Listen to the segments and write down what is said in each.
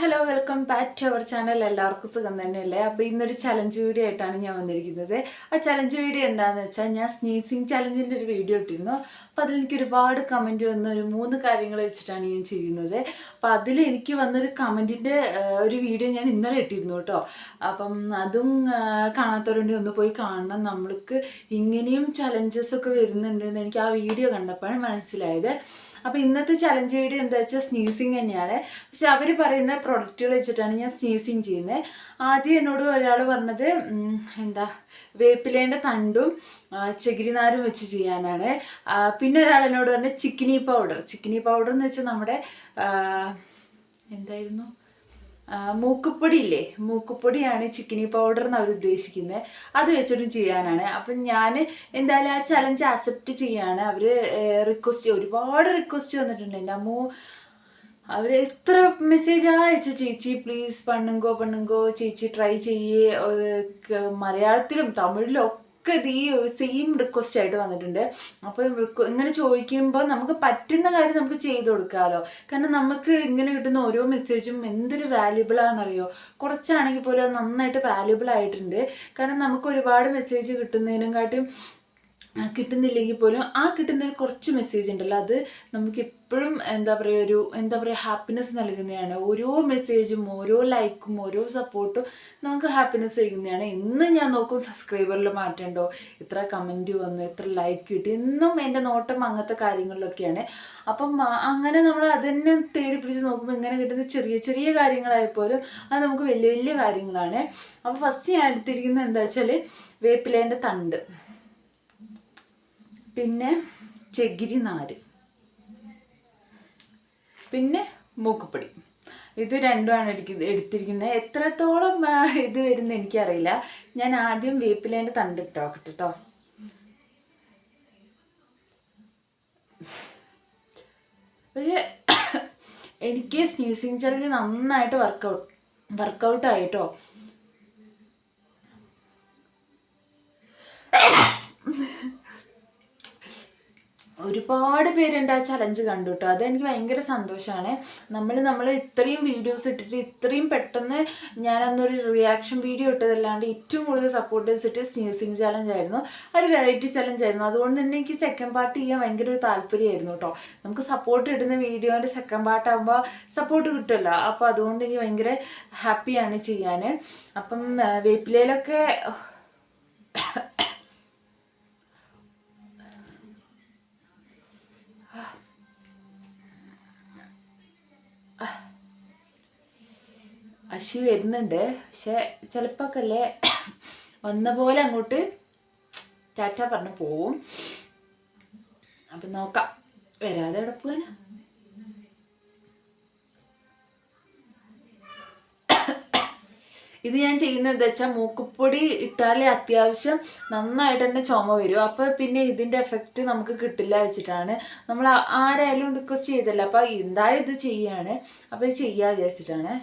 Hello welcome back to our channel. എല്ലാവർക്കും സുഖം തന്നെയല്ലേ? അപ്പോൾ ഇന്നൊരു ചലഞ്ച് വീഡിയോ ആയിട്ടാണ് ഞാൻ വന്നിരിക്കുന്നത്. ആ ചലഞ്ച് വീഡിയോ എന്താണെന്ന് വെച്ചാൽ ഞാൻ സ്നീസിങ് ചലഞ്ചിൻ്റെ ഒരു വീഡിയോ ഇട്ടിരുന്നു. അപ്പോൾ അതിലെനിക്ക് ഒരുപാട് കമൻറ്റ് വന്ന ഒരു 3 കാര്യങ്ങൾ വെച്ചിട്ടാണ് ഞാൻ ചെയ്യുന്നത്. അപ്പോൾ അതിൽ എനിക്ക് വന്നൊരു കമൻറ്റിൻ്റെ ഒരു വീഡിയോ ഞാൻ ഇന്നലെ ഇട്ടിരുന്നു കേട്ടോ. അപ്പം അതും കാണാത്തവരുണ്ടെങ്കിൽ ഒന്ന് പോയി കാണണം. നമ്മൾക്ക് ഇങ്ങനെയും ചലഞ്ചസൊക്കെ വരുന്നുണ്ടെന്ന് എനിക്ക് ആ വീഡിയോ കണ്ടപ്പോഴാണ് മനസ്സിലായത്. അപ്പോൾ ഇന്നത്തെ ചലഞ്ച് വീഡിയോ എന്താ വെച്ചാൽ സ്നീസിങ് തന്നെയാണ്. പക്ഷെ അവർ പറയുന്ന പ്രൊഡക്റ്റുകൾ വെച്ചിട്ടാണ് ഞാൻ സ്നീസിങ് ചെയ്യുന്നത്. ആദ്യം എന്നോട് ഒരാൾ പറഞ്ഞത് വേപ്പിലേൻ്റെ തണ്ടും ചകിരിനാരും വെച്ച് ചെയ്യാനാണ്. പിന്നെ ഒരാൾ എന്നോട് പറഞ്ഞത് ചിക്കിനി പൗഡർ എന്ന് വെച്ചാൽ നമ്മുടെ എന്തായിരുന്നു മൂക്കുപ്പൊടി ഇല്ലേ, മൂക്കുപ്പൊടിയാണ് ചിക്കിനി പൗഡർ എന്ന് അവർ ഉദ്ദേശിക്കുന്നത്. അത് വെച്ചിട്ടും ചെയ്യാനാണ്. അപ്പം ഞാൻ എന്തായാലും ആ ചലഞ്ച് അക്സെപ്റ്റ് ചെയ്യാണ്. അവർ ഒരുപാട് റിക്വസ്റ്റ് വന്നിട്ടുണ്ട്. എൻ്റെ അമ്മൂ അവർ എത്ര മെസ്സേജാണ് അയച്ചു, ചേച്ചി പ്ലീസ് പണ്ണുങ്കോ ചേച്ചി ട്രൈ ചെയ്യേ. മലയാളത്തിലും തമിഴിലും ഒക്കെ ഈ സെയിം റിക്വസ്റ്റ് ആയിട്ട് വന്നിട്ടുണ്ട്. അപ്പോൾ ഇങ്ങനെ ചോദിക്കുമ്പോൾ നമുക്ക് പറ്റുന്ന കാര്യം നമുക്ക് ചെയ്ത് കൊടുക്കാമല്ലോ. കാരണം നമുക്ക് ഇങ്ങനെ കിട്ടുന്ന ഓരോ മെസ്സേജും എന്തൊരു വാല്യുബിളാണെന്നറിയോ. കുറച്ചാണെങ്കിൽ പോലും അത് നന്നായിട്ട് വാല്യുബിൾ ആയിട്ടുണ്ട്. കാരണം നമുക്ക് ഒരുപാട് മെസ്സേജ് കിട്ടുന്നതിനെക്കാട്ടും കിട്ടുന്നില്ലെങ്കിൽ പോലും ആ കിട്ടുന്ന കുറച്ച് മെസ്സേജ് ഉണ്ടല്ലോ, അത് നമുക്ക് എപ്പോഴും എന്താ പറയുക ഹാപ്പിനെസ് നൽകുന്നതാണ്. ഓരോ മെസ്സേജും ഓരോ ലൈക്കും ഓരോ സപ്പോർട്ടും നമുക്ക് ഹാപ്പിനെസ് നൽകുന്നതാണ്. എന്നും ഞാൻ നോക്കും സബ്സ്ക്രൈബറിൽ മാറ്റമുണ്ടോ, എത്ര കമൻറ്റ് വന്നു, എത്ര ലൈക്ക് കിട്ടി, എന്നും എൻ്റെ നോട്ടം അങ്ങനത്തെ കാര്യങ്ങളിലൊക്കെയാണ്. അപ്പം അങ്ങനെ നമ്മൾ അതന്നെ തേടി പിടിച്ച് നോക്കുമ്പോൾ ഇങ്ങനെ കിട്ടുന്ന ചെറിയ ചെറിയ കാര്യങ്ങളായപ്പോലും അത് നമുക്ക് വലിയ വലിയ കാര്യങ്ങളാണ്. അപ്പോൾ ഫസ്റ്റ് ഞാൻ എടുത്തിരിക്കുന്നത് എന്താ വെച്ചാൽ വേപ്പിലേൻ്റെ തണ്ട്, പിന്നെ ചകിരിനാര്, പിന്നെ മൂക്കുപ്പൊടി. ഇത് രണ്ടുമാണ് എടുത്തിരിക്കുന്നത്. എത്രത്തോളം ഇത് വരുന്നത് എനിക്കറിയില്ല. ഞാൻ ആദ്യം വേപ്പിലേൻ്റെ തണ്ട് കേട്ടോ. പക്ഷേ എനിക്ക് സ്നീസിങ് ചലഞ്ച് നന്നായിട്ട് വർക്കൗട്ടായിട്ടോ. ഒരുപാട് പേരുണ്ട് ആ ചലഞ്ച് കണ്ടു കേട്ടോ. അതെനിക്ക് ഭയങ്കര സന്തോഷമാണ്. നമ്മൾ ഇത്രയും വീഡിയോസ് ഇട്ടിട്ട് ഇത്രയും പെട്ടെന്ന് ഞാനന്നൊരു റിയാക്ഷൻ വീഡിയോ ഇട്ടതല്ലാണ്ട് ഏറ്റവും കൂടുതൽ സപ്പോർട്ട് ചെയ്തിട്ട് സ്നീസിങ് ചലഞ്ചായിരുന്നു. ഒരു വെറൈറ്റി ചലഞ്ചായിരുന്നു. അതുകൊണ്ട് തന്നെ എനിക്ക് സെക്കൻഡ് പാർട്ട് ചെയ്യാൻ ഭയങ്കര ഒരു താല്പര്യമായിരുന്നു കേട്ടോ. നമുക്ക് സപ്പോർട്ട് കിട്ടുന്ന വീഡിയോൻ്റെ സെക്കൻഡ് പാർട്ടാകുമ്പോൾ സപ്പോർട്ട് കിട്ടുമല്ലോ. അപ്പോൾ അതുകൊണ്ട് എനിക്ക് ഭയങ്കര ഹാപ്പിയാണ് ചെയ്യാൻ. അപ്പം വേപ്പിലയിലൊക്കെ അശി വരുന്നുണ്ട്. പക്ഷെ ചിലപ്പോൾ അല്ലേ വന്ന പോലെ അങ്ങോട്ട് ടാറ്റ പറഞ്ഞ് പോവും. അപ്പം നോക്കാം, വരാതെ എവിടെ പോകാനാ. ഇത് ഞാൻ ചെയ്യുന്നത് എന്താ വെച്ചാൽ മൂക്കുപ്പൊടി ഇട്ടാലേ അത്യാവശ്യം നന്നായിട്ട് തന്നെ ചുമ വരും. അപ്പോൾ പിന്നെ ഇതിൻ്റെ എഫക്റ്റ് നമുക്ക് കിട്ടില്ല വെച്ചിട്ടാണ്. നമ്മൾ ആരായാലും റിക്വസ്റ്റ് ചെയ്തല്ല. അപ്പോൾ എന്തായാലും ഇത് ചെയ്യാണ്. അപ്പോൾ ഇത് ചെയ്യാൻ വിചാരിച്ചിട്ടാണ്.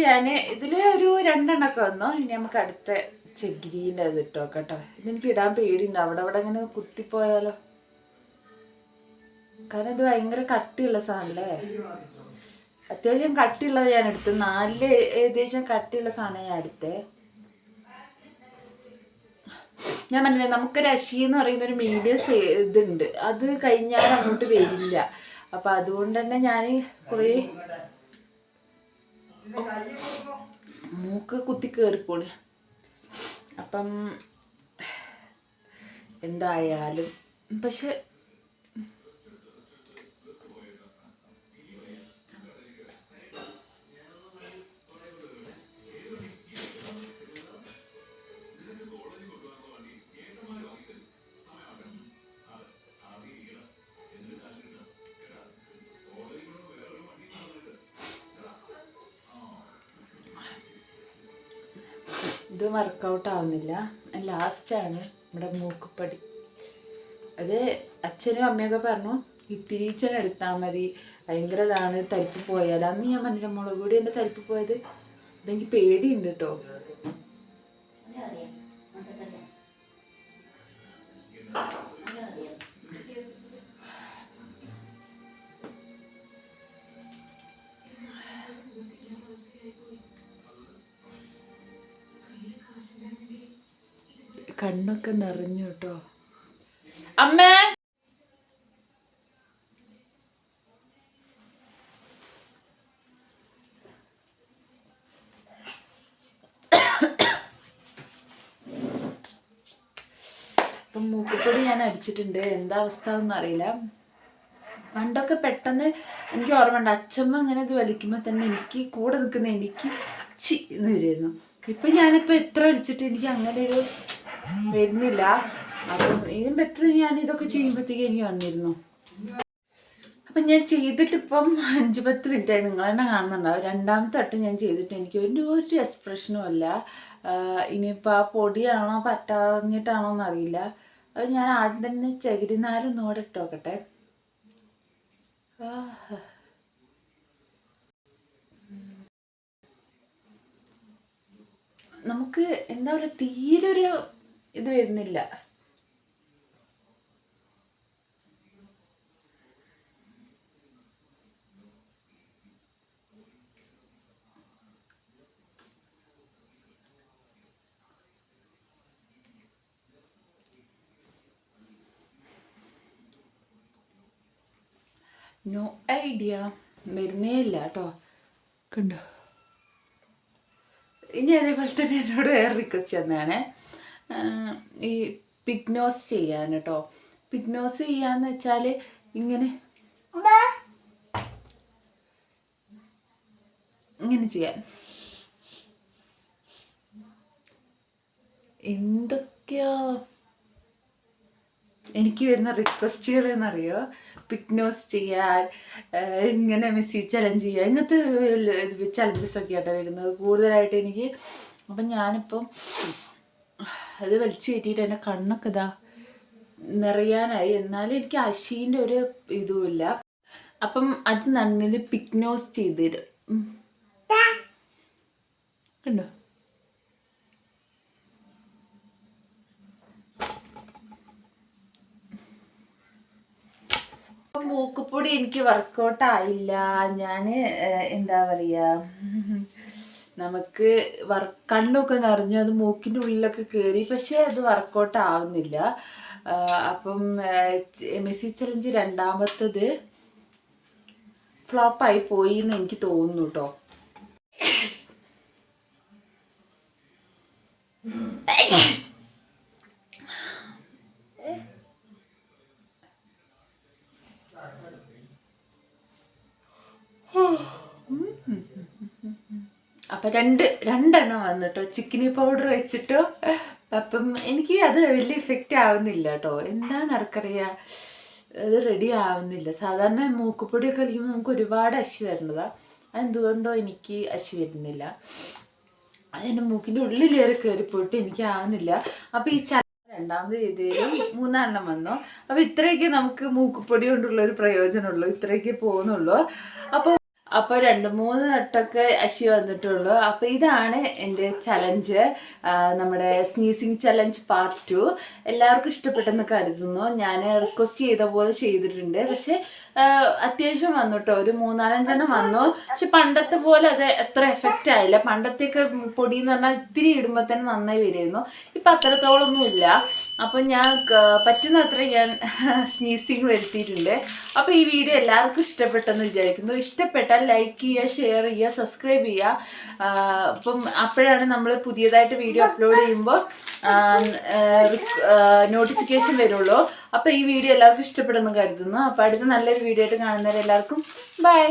ഞാൻ ഇതിൽ ഒരു 2 എണ്ണമൊക്കെ വന്നു. ഇനി നമുക്ക് അടുത്ത ചകിരീൻ്റെ അത് ഇട്ടോ കേട്ടോ. ഇതെനിക്ക് ഇടാൻ പേടിയുണ്ട്, അവിടെ ഇങ്ങനെ കുത്തിപ്പോയാലോ. കാരണം ഇത് ഭയങ്കര കട്ടിയുള്ള സാധനമല്ലേ. അത്യാവശ്യം കട്ടിയുള്ളത് ഞാൻ എടുത്തു. 4 ഏകദേശം കട്ടിയുള്ള സാധനം ഞാൻ എടുത്തേ. ഞാൻ പറഞ്ഞില്ലേ, നമുക്കൊരു അശി എന്ന് പറയുന്നൊരു മീഡിയം ഇതുണ്ട്. അത് കഴിഞ്ഞാൽ അങ്ങോട്ട് വരില്ല. അപ്പം അതുകൊണ്ട് തന്നെ ഞാൻ കുറേ മൂക്ക് കുത്തി കയറിപ്പോണ്. അപ്പം എന്തായാലും പക്ഷെ ഇത് വർക്കൗട്ട് ആവുന്നില്ല. ലാസ്റ്റാണ് നമ്മുടെ മൂക്കുപൊടി. അത് അച്ഛനും അമ്മയൊക്കെ പറഞ്ഞു ഇത്തിരീച്ചനെ എടുത്താൽ മതി, ഭയങ്കര ഇതാണ്, തരിപ്പ് പോയാൽ. അന്ന് ഞാൻ പറഞ്ഞില്ല മുളക് പൊടി എൻ്റെ തരിപ്പ് പോയത്. അതെനിക്ക് പേടിയുണ്ട് കേട്ടോ. കണ്ണൊക്കെ നിറഞ്ഞു കേട്ടോ. അമ്മേ അപ്പം മൂക്കുപൊടി ഞാൻ അടിച്ചിട്ടുണ്ട്. എന്താ അവസ്ഥ എന്നൊന്നും അറിയില്ല. പണ്ടൊക്കെ പെട്ടെന്ന് എനിക്ക് ഓർമ്മയുണ്ട്, അച്ഛമ്മ അങ്ങനെ ഇത് വലിക്കുമ്പോൾ തന്നെ എനിക്ക് കൂടെ നിൽക്കുന്ന എനിക്ക് ചി എന്ന് വരുമായിരുന്നു. ഇപ്പം ഞാനിപ്പോൾ എത്ര വലിച്ചിട്ട് എനിക്ക് അങ്ങനെ ഒരു വരുന്നില്ല. അപ്പം ഇതിനും ബെറ്റർ ഞാൻ ഇതൊക്കെ ചെയ്യുമ്പോഴത്തേക്ക് എനിക്ക് വന്നിരുന്നു. അപ്പം ഞാൻ ചെയ്തിട്ടിപ്പം 5-10 മിനിറ്റായി. നിങ്ങൾ തന്നെ കാണുന്നുണ്ടാവും. രണ്ടാമത്തെ വട്ടം ഞാൻ ചെയ്തിട്ട് എനിക്ക് ഒരു എക്സ്പ്രഷനും അല്ല. ഇനിയിപ്പോൾ ആ പൊടിയാണോ പറ്റാഞ്ഞിട്ടാണോ എന്നറിയില്ല. അത് ഞാൻ ആദ്യം തന്നെ ചകിരിനാരൊന്നും കൂടെ ഇട്ട് നോക്കട്ടെ. നമുക്ക് എന്താ പറയുക, തീരെ ഒരു ഇത് വരുന്നില്ല. നോ ഐഡിയ, വരുന്നേ ഇല്ല കേട്ടോ. കണ്ടോ? ഇനി അതേപോലെ തന്നെ എന്നോട് വേറെ റിക്വസ്റ്റ് തന്നെയാണ് ഈ പിഗ്നോസ് ചെയ്യാൻ കേട്ടോ. പിഗ്നോസ് ചെയ്യാന്ന് വെച്ചാൽ ഇങ്ങനെ ചെയ്യാൻ. എന്തൊക്കെയോ എനിക്ക് വരുന്ന റിക്വസ്റ്റുകൾ എന്നറിയോ, പിഗ്നോസ് ചെയ്യാൻ, ഇങ്ങനെ മെസ്സി ചലഞ്ച് ചെയ്യുക, ഇങ്ങനത്തെ ചലഞ്ചസ് ഒക്കെ ആട്ടോ വരുന്നത് കൂടുതലായിട്ട് എനിക്ക്. അപ്പം ഞാനിപ്പം അത് വലിച്ചു കയറ്റിയിട്ട് എൻ്റെ കണ്ണൊക്കെ ഇതാ നിറയാനായി. എന്നാലും എനിക്ക് അശീൻ്റെ ഒരു ഇതുമില്ല. അപ്പം അത് നന്നിൽ പിഗ്നോസ് ചെയ്ത് തരും. കണ്ടോ? മൂക്കുപൊടി എനിക്ക് വർക്കൗട്ട് ആയില്ല. ഞാൻ എന്താ പറയുക, നമുക്ക് കണ്ണൊക്കെ നിറഞ്ഞു, അത് മൂക്കിൻ്റെ ഉള്ളിലൊക്കെ കയറി, പക്ഷേ അത് വർക്കൗട്ട് ആവുന്നില്ല. അപ്പം മെസ്സി ചലഞ്ച് രണ്ടാമത്തത് ഫ്ലോപ്പായി പോയി എന്ന് എനിക്ക് തോന്നുന്നു കേട്ടോ. അപ്പം രണ്ടെണ്ണം വന്നിട്ടോ ചിക്കനി പൗഡർ വെച്ചിട്ടോ. അപ്പം എനിക്ക് അത് വലിയ ഇഫക്റ്റ് ആവുന്നില്ല കേട്ടോ. എന്താണെന്നറിയാം, അത് റെഡി ആവുന്നില്ല. സാധാരണ മൂക്കുപൊടിയൊക്കെ കളിക്കുമ്പോൾ നമുക്ക് ഒരുപാട് അശി വരേണ്ടതാണ്. അതെന്തുകൊണ്ടോ എനിക്ക് അശി വരുന്നില്ല. അതെൻ്റെ മൂക്കിൻ്റെ ഉള്ളിലേറെ കയറിപ്പോയിട്ട് എനിക്ക് ആവുന്നില്ല. അപ്പോൾ ഈ രണ്ടാമത് ചെയ്തതിലും 3 വന്നു. അപ്പോൾ ഇത്രയൊക്കെ നമുക്ക് മൂക്കുപൊടി കൊണ്ടുള്ളൊരു പ്രയോജനമുള്ളൂ, ഇത്രയൊക്കെ പോകുന്നുള്ളൂ. അപ്പോൾ 2-3 വട്ടമൊക്കെ അശി വന്നിട്ടുള്ളൂ. അപ്പോൾ ഇതാണ് എൻ്റെ ചലഞ്ച്, നമ്മുടെ സ്നീസിങ് ചലഞ്ച് പാർട്ട് 2. എല്ലാവർക്കും ഇഷ്ടപ്പെട്ടെന്ന് കരുതുന്നു. ഞാൻ റിക്വസ്റ്റ് ചെയ്ത പോലെ ചെയ്തിട്ടുണ്ട്. പക്ഷേ അത്യാവശ്യം വന്നു കേട്ടോ, ഒരു 3-4 വന്നു. പക്ഷെ പണ്ടത്തെ പോലെ അത് എത്ര എഫക്റ്റ് ആയില്ല. പണ്ടത്തെയൊക്കെ പൊടി എന്ന് പറഞ്ഞാൽ ഇത്തിരി ഇടുമ്പോൾ തന്നെ നന്നായി വരുമായിരുന്നു. ഇപ്പം അത്രത്തോളമൊന്നും ഇല്ല. അപ്പം ഞാൻ പറ്റുന്നത്ര ഞാൻ സ്നീസിങ് വരുത്തിയിട്ടുണ്ട്. അപ്പോൾ ഈ വീഡിയോ എല്ലാവർക്കും ഇഷ്ടപ്പെട്ടെന്ന് വിചാരിക്കുന്നു. ഇഷ്ടപ്പെട്ടാൽ ലൈക്ക് ചെയ്യുക, ഷെയർ ചെയ്യുക, സബ്സ്ക്രൈബ് ചെയ്യുക. അപ്പം അപ്പോഴാണ് നമ്മൾ പുതിയതായിട്ട് വീഡിയോ അപ്ലോഡ് ചെയ്യുമ്പോൾ നോട്ടിഫിക്കേഷൻ വരുള്ളൂ. അപ്പോൾ ഈ വീഡിയോ എല്ലാവർക്കും ഇഷ്ടപ്പെടുമെന്ന് കരുതുന്നു. അപ്പോൾ അടുത്ത നല്ലൊരു വീഡിയോ ആയിട്ട് കാണുന്നവരെല്ലാവർക്കും ബൈ.